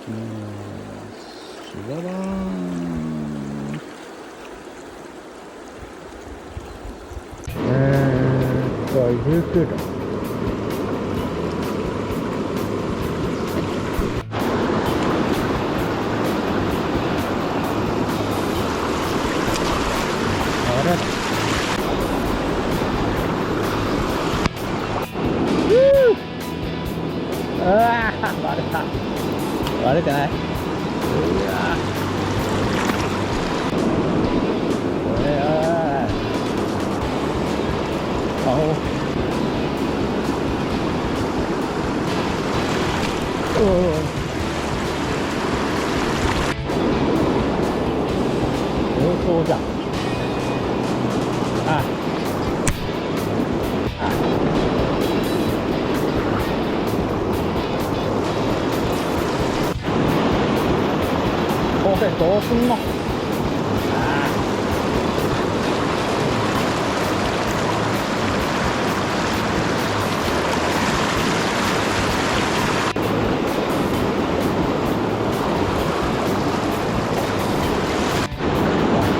きます。シュガバーン。19度。あれうわー、割れた。割れてない。うわこれは顔。相当じゃん。あこれどうすんの。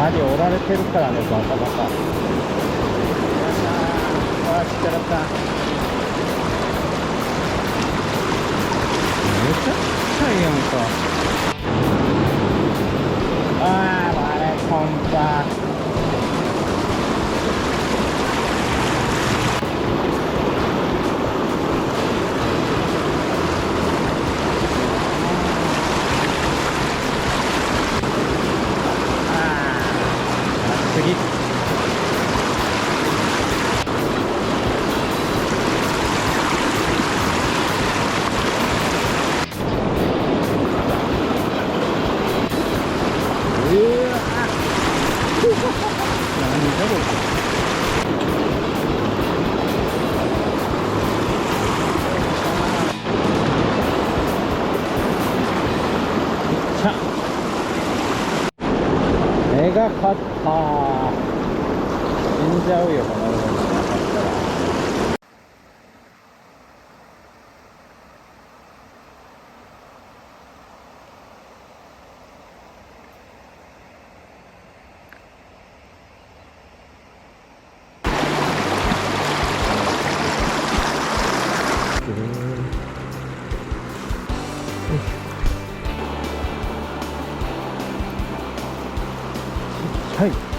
針折られてるからね、バカバカ。ああ、ちっちゃかった。めちゃくちゃいいやんか。ああ、割れ込んだ。次。何だこれ。メガカッター。死んじゃうよ、この上になかったら。はい。